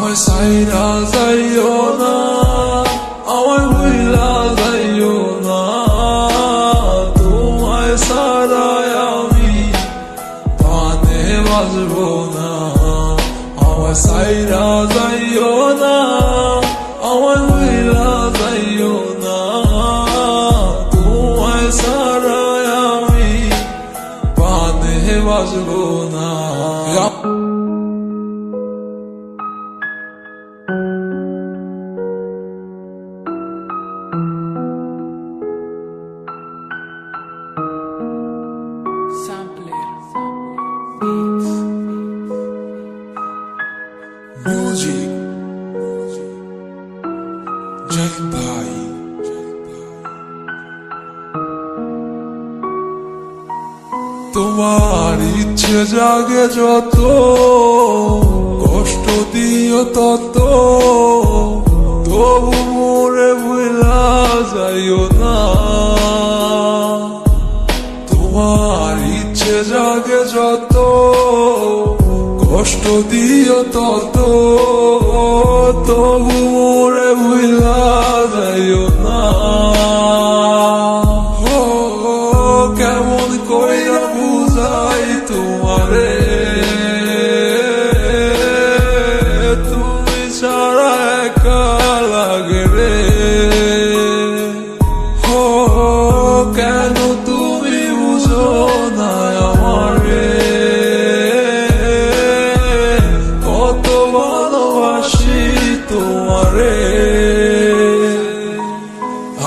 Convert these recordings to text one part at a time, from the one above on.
আমায় সাইরা যাইও না, আমায় ভুইলা যাইও না, তোমায় ছাড়াই আমি প্রাণে বাঁচবো না। আমায় সাইরা যাইও না, আমায় ভুইলা যাইও না, তোমায় ছাড়াই আমি প্রাণে বাঁচবো না। Music, Jai Bhai. তোমার ইচ্ছে জাগে যত, কষ্ট দিও তত, তবু মোরে ভুলা যাইও না। তোমার ইচ্ছে জাগে যত, কষ্ট দিও তত, তবু মোরে ভুলা যাইও না। কেমন কইরা বুঝাই তোমারে, তুমি ছাড়া একা লাগে রে। কেন তুমি বুঝো না আমারে, কত ভালোবাসি তোমারে।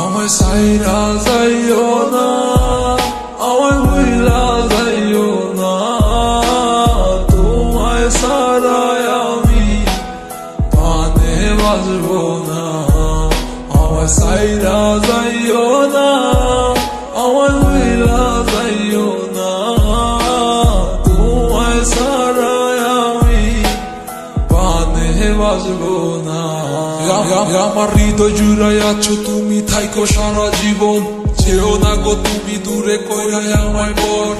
আমায় সাইরা যাইও না, আমায় ভুইলা যাইও না, তোমায় ছাড়াই আমি প্রাণে বাঁচবো না। আমায় সাইরা যাইও না, আমায় ভুইলা যাইও না, তোমায় ছাড়াই আমি প্রাণে বাঁচবো না। আমার হৃদয় জুড়াই আছো তুমি, থাইকো সারা জীবন, যেও না গো তুমি দূরে কইরাই আমায় পর।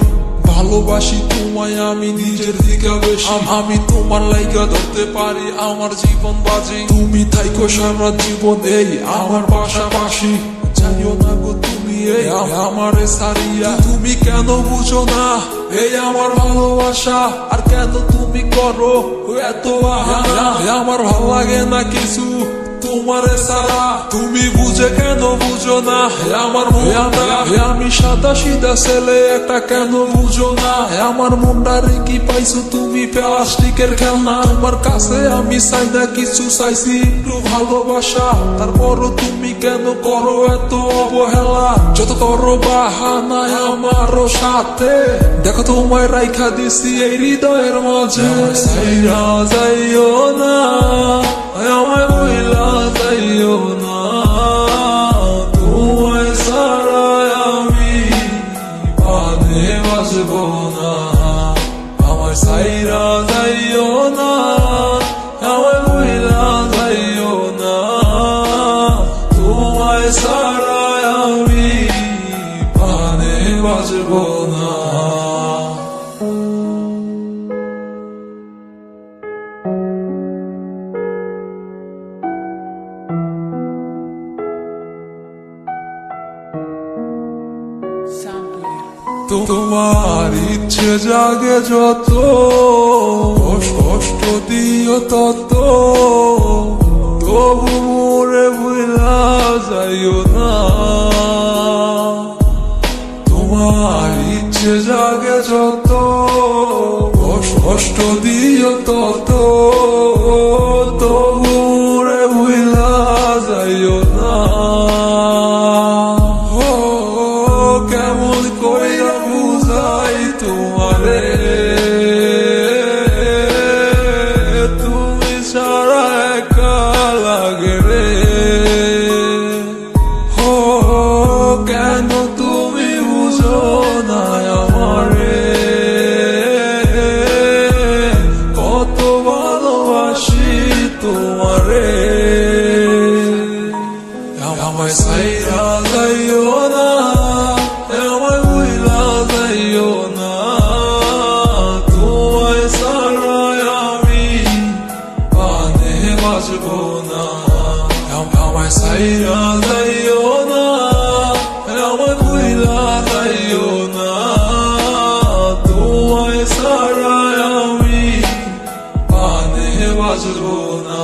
ভালোবাসি তোমায় আমি নিজের দিকে বেশি, আমি তোমার লাইগা ধরতে পারি আমার জীবন বাজি। তুমি থাইকো সারা জীবন এই আমার পাশাপাশি, জানিও না গো তুমি এই আমারে সারিয়া। তুমি কেন বুঝো না এই আমার ভালোবাসা, আর কেন তুমি করো এত বাহানা। আমার ভাল লাগে না কিছু তোমারে সারা, তুমি বুঝে কেন বুঝো না আমার মনটা। আমি সাদা সিধা ছেলে একটা, কেন বুঝো না আমার মনটারে কি পাইছো তুমি প্লাস্টিকের খেলনা। তোমার কাছে আমি চাই না কিছু, চাইছি একটু ভালোবাসা, তারপরও তুমি কেন করো এত অবহেলা। যত করো বাহানা আমারও সাথে, দেখো তোমায় রাইখা দিছি এই হৃদয়ের মাঝে। সাইরা যাইও না, আমায় ভুইলা যাইও না, তোমায় ছাড়াই আমি প্রাণে বাঁচবো না। আমায় সাইরা যাইও না, আমায় ভুইলা যাইও না, তোমায় ছাড়াই আমি প্রাণে বাঁচবো না। তোমার ইচ্ছে জাগে যত, কষ্ট দিও তত, তবু মোরে ভুলা যাইও না। তোমার ইচ্ছে জাগে যত, কষ্ট দিও তত, তবু মোরে ভুলা যাইও না। কেমন কইরা বুঝাই তোমারে, তুমি ছাড়া একা লাগে রে। কেন তুমি বুঝো না আমারে, কত ভালোবাসি তোমারে। আমায় সাইরা যাইও না, আমায় ভুইলা যাইও না, তোমায় ছাড়াই আমি প্রাণে বাঁচবো না। আমায় সাইরা যাইও না, আমায় ভুইলা যাইও না, তোমায় ছাড়া আমি প্রাণে বাঁচবো না।